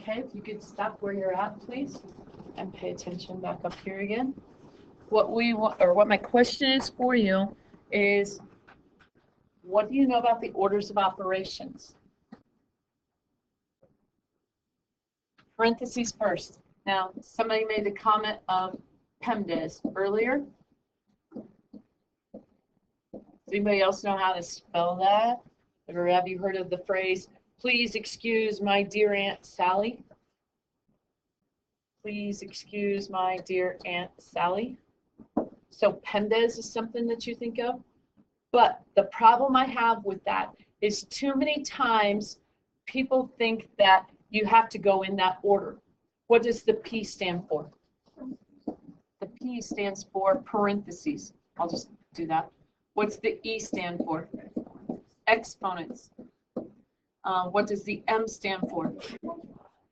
Okay, if you could stop where you're at, please, and pay attention back up here again. What we want, or what my question is for you is, what do you know about the orders of operations? Parentheses first. Now, somebody made the comment of PEMDAS earlier. Does anybody else know how to spell that? Or have you heard of the phrase, please excuse my dear Aunt Sally? Please excuse my dear Aunt Sally. So PEMDAS is something that you think of. But the problem I have with that is too many times people think that you have to go in that order. What does the P stand for? The P stands for parentheses. I'll just do that. What's the E stand for? Exponents. What does the M stand for?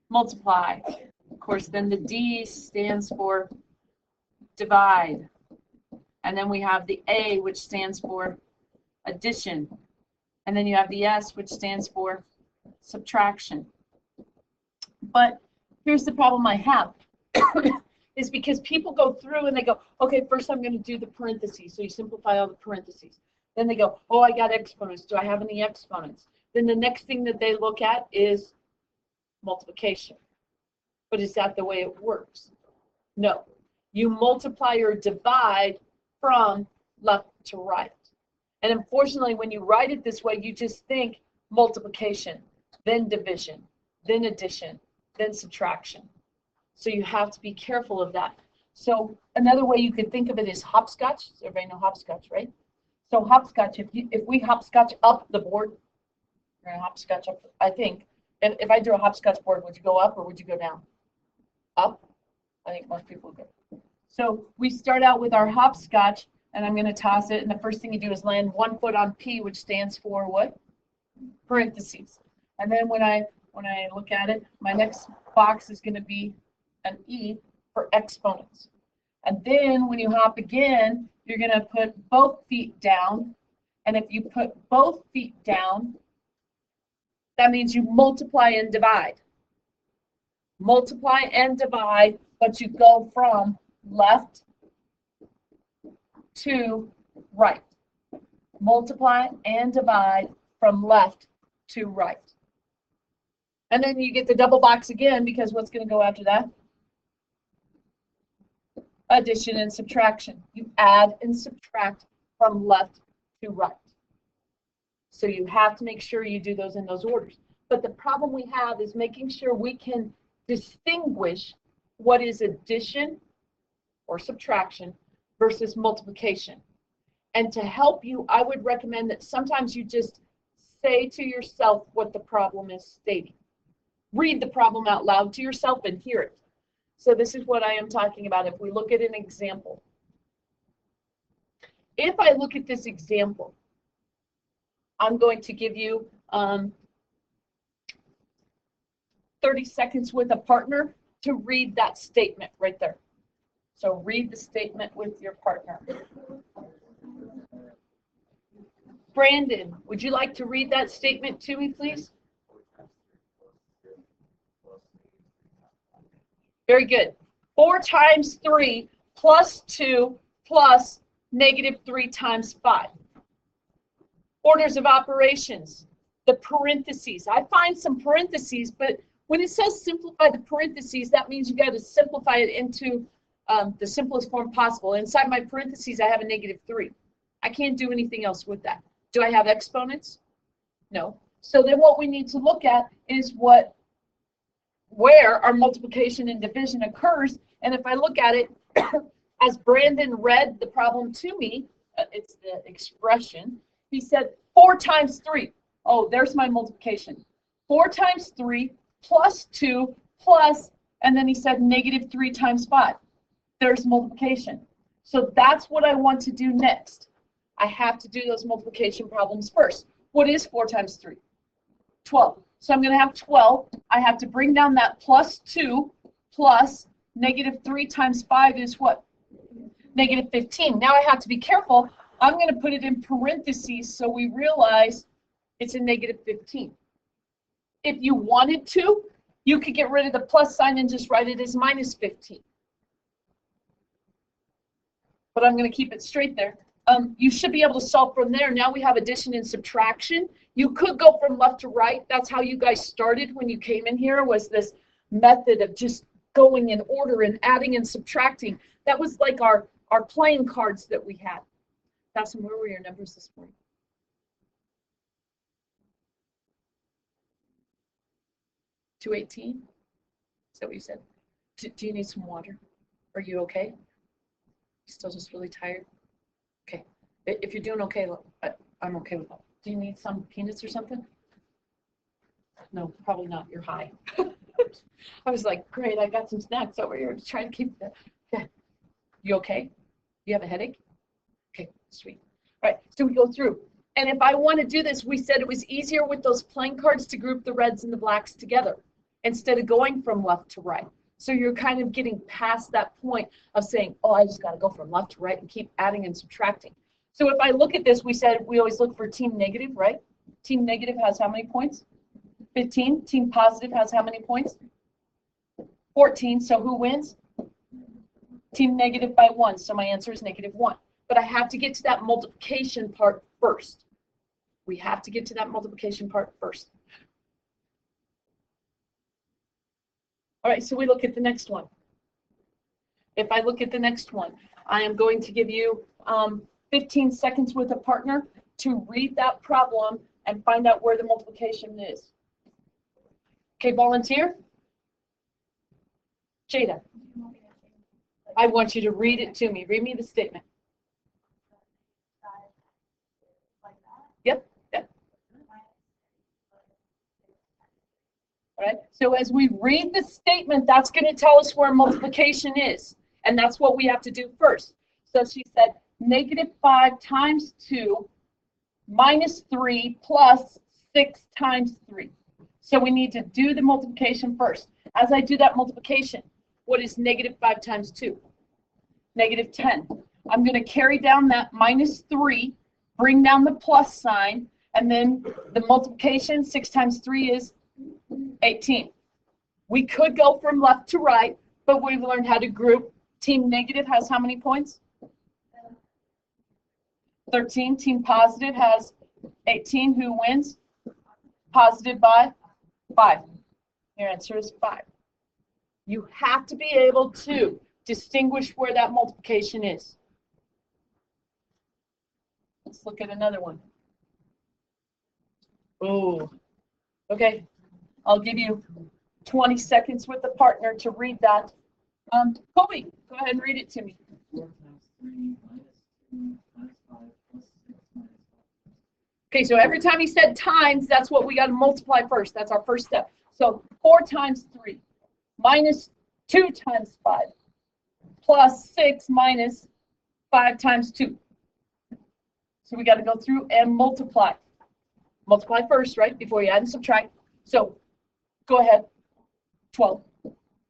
Multiply. Of course, then the D stands for divide. And then we have the A, which stands for addition. And then you have the S, which stands for subtraction. But here's the problem I have, is because people go through and they go, okay, first I'm going to do the parentheses. So you simplify all the parentheses. Then they go, oh, I got exponents. Do I have any exponents? Then the next thing that they look at is multiplication. But is that the way it works? No. You multiply or divide from left to right. And unfortunately, when you write it this way, you just think multiplication, then division, then addition, then subtraction. So you have to be careful of that. So another way you could think of it is hopscotch. Everybody know hopscotch, right? So hopscotch, if we hopscotch up the board, we're going to hopscotch up, I think. And if I drew a hopscotch board, would you go up or would you go down? Up? I think most people would go. So we start out with our hopscotch, and I'm going to toss it, and the first thing you do is land one foot on P, which stands for what? Parentheses. And then when I look at it, my next box is going to be an E for exponents. And then when you hop again, you're going to put both feet down. And if you put both feet down, that means you multiply and divide. Multiply and divide, but you go from left to right. Multiply and divide from left to right. And then you get the double box again, because what's going to go after that? Addition and subtraction. You add and subtract from left to right. So you have to make sure you do those in those orders. But the problem we have is making sure we can distinguish what is addition or subtraction versus multiplication. And to help you, I would recommend that sometimes you just say to yourself what the problem is stating. Read the problem out loud to yourself and hear it. So this is what I am talking about. If we look at an example. If I look at this example, I'm going to give you 30 seconds with a partner to read that statement right there. So read the statement with your partner. Brandon, would you like to read that statement to me, please? Very good. 4 times 3 plus 2 plus negative 3 times 5. Orders of operations. The parentheses. I find some parentheses, but when it says simplify the parentheses, that means you got to simplify it into the simplest form possible. Inside my parentheses, I have a negative 3. I can't do anything else with that. Do I have exponents? No. So then what we need to look at is where our multiplication and division occurs. And if I look at it, as Brandon read the problem to me, it's the expression, he said 4 times 3. Oh, there's my multiplication. 4 times 3 plus 2 plus, and then he said negative 3 times 5. There's multiplication. So that's what I want to do next. I have to do those multiplication problems first. What is 4 times 3? 12. So I'm going to have 12. I have to bring down that plus 2 plus negative 3 times 5 is what? Negative 15. Now I have to be careful. I'm going to put it in parentheses so we realize it's a negative 15. If you wanted to, You could get rid of the plus sign and just write it as minus 15. But I'm going to keep it straight there. You should be able to solve from there. Now we have addition and subtraction. You could go from left to right. That's how you guys started when you came in here, was this method of just going in order and adding and subtracting. That was like our playing cards that we had. Dawson, where were your numbers this morning? 218? Is that what you said? Do you need some water? Are you okay? You still just really tired? Okay. If you're doing okay, I'm okay with that. Do you need some peanuts or something? No, probably not. You're high. I was like, great, I got some snacks over here to try to keep the. Yeah. You okay? You have a headache? Okay, sweet. All right, so we go through. And if I want to do this, we said it was easier with those playing cards to group the reds and the blacks together instead of going from left to right. So you're kind of getting past that point of saying, oh, I just got to go from left to right and keep adding and subtracting. So if I look at this, we said we always look for team negative, right? Team negative has how many points? 15. Team positive has how many points? 14. So who wins? Team negative by 1. So my answer is -1. But I have to get to that multiplication part first. We have to get to that multiplication part first. All right, so we look at the next one. If I look at the next one, I am going to give you 15 seconds with a partner to read that problem and find out where the multiplication is. Okay, volunteer? Jada, I want you to read it to me. Read me the statement. Yep, yep. All right, so as we read the statement, that's going to tell us where multiplication is. And that's what we have to do first. So she said, -5 times 2 minus 3 plus 6 times 3. So we need to do the multiplication first. As I do that multiplication, what is -5 times 2? -10. I'm going to carry down that -3, bring down the plus sign, and then the multiplication, 6 times 3 is 18. We could go from left to right, but we've learned how to group. Team negative has how many points? 13. Team positive has 18. Who wins? Positive by 5. Your answer is 5. You have to be able to distinguish where that multiplication is. Let's look at another one. Oh, okay. I'll give you 20 seconds with the partner to read that. Kobe, go ahead and read it to me. 4 times 3 minus 2 times 5 plus 6 minus 5. Okay, so every time he said times, that's what we got to multiply first. That's our first step. So 4 times 3 minus 2 times 5 plus 6 minus 5 times 2. So we got to go through and multiply. Multiply first, right, before you add and subtract. So go ahead, 12.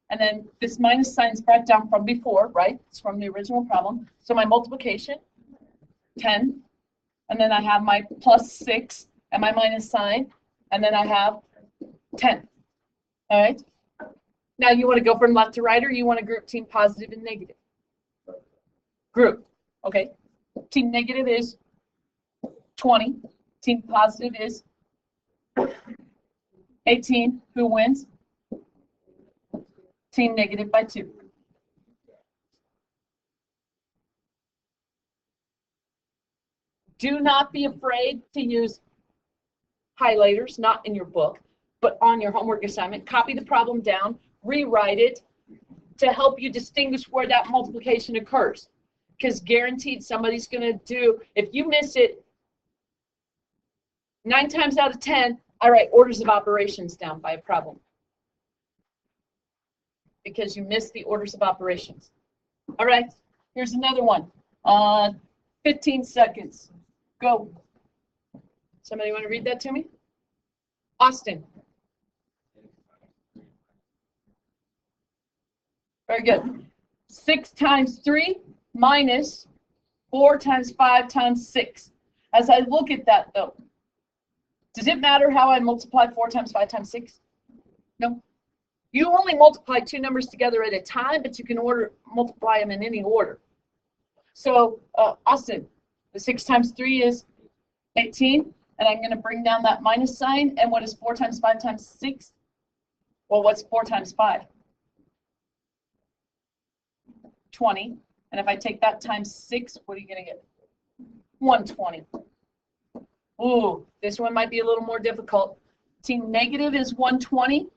And then this minus sign is brought down from before, right? It's from the original problem. So my multiplication, 10. And then I have my plus 6 and my minus sign. And then I have 10. All right? Now you want to go from left to right, or you want to group team positive and negative? Group. Okay. Team negative is 20. Team positive is 18. Who wins? Team negative by 2. Do not be afraid to use highlighters, not in your book, but on your homework assignment. Copy the problem down, rewrite it to help you distinguish where that multiplication occurs. Because guaranteed somebody's going to do, if you miss it, 9 times out of 10, I write orders of operations down by a problem. Because you missed the orders of operations. All right, here's another one. 15 seconds. Go. Somebody want to read that to me? Austin. Very good. 6 times 3 minus 4 times 5 times 6. As I look at that, though, does it matter how I multiply 4 times 5 times 6? No. You only multiply two numbers together at a time, but you can multiply them in any order. So, Austin, the 6 times 3 is 18, and I'm going to bring down that minus sign. And what is 4 times 5 times 6? Well, what's 4 times 5? 20. And if I take that times 6, what are you going to get? 120. Ooh, this one might be a little more difficult. Team negative is 120.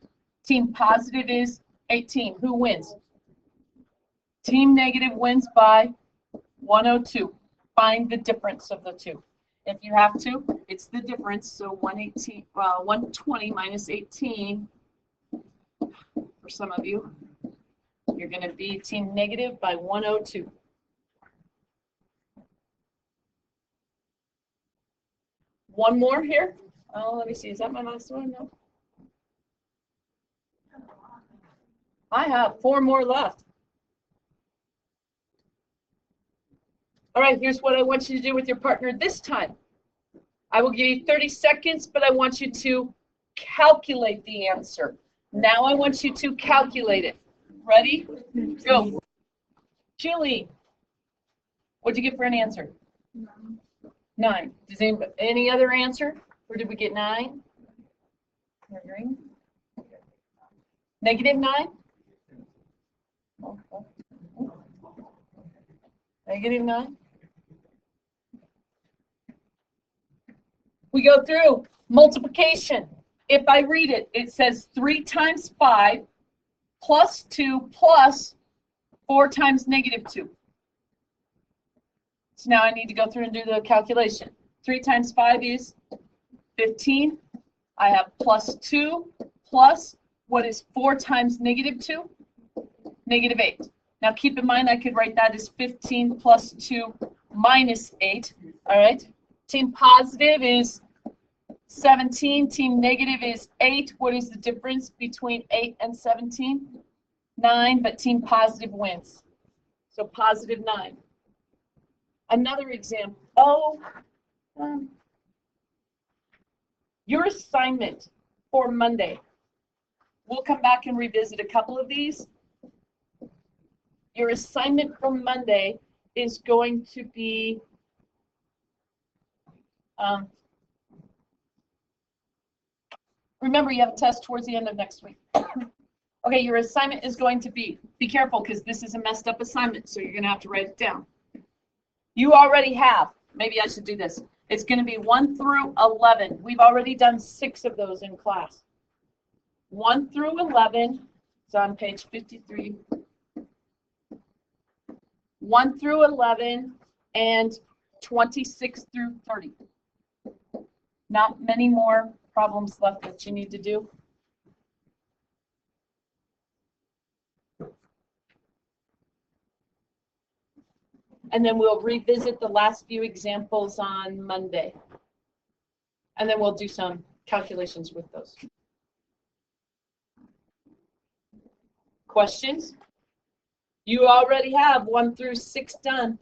Team positive is 18. Who wins? Team negative wins by 102. Find the difference of the two. If you have to, it's the difference. So 120 minus 18, for some of you, you're going to be team negative by 102. One more here. Oh, let me see. Is that my last one? No. I have 4 more left. All right, here's what I want you to do with your partner this time. I will give you 30 seconds, but I want you to calculate the answer. Now I want you to calculate it. Ready? Go. Chili, what'd you get for an answer? 9. Does anybody, any other answer? Or did we get 9? Negative 9? Negative 9? We go through multiplication. If I read it, it says 3 times 5 plus 2 plus 4 times negative 2. So now I need to go through and do the calculation. 3 times 5 is 15. I have plus 2 plus, what is 4 times negative 2? Negative 8. Now keep in mind I could write that as 15 plus 2 minus 8. All right. Team positive is 17. Team negative is 8. What is the difference between 8 and 17? 9, but team positive wins. So positive 9. Another example. Oh, your assignment for Monday. We'll come back and revisit a couple of these. Your assignment for Monday is going to be remember, you have a test towards the end of next week. Okay, your assignment is going to be careful because this is a messed up assignment, so you're going to have to write it down. You already have, maybe I should do this. It's going to be 1 through 11. We've already done 6 of those in class. 1 through 11, it's on page 53. 1 through 11 and 26 through 30. Not many more problems left that you need to do. And then we'll revisit the last few examples on Monday. And then we'll do some calculations with those. Questions? You already have 1 through 6 done.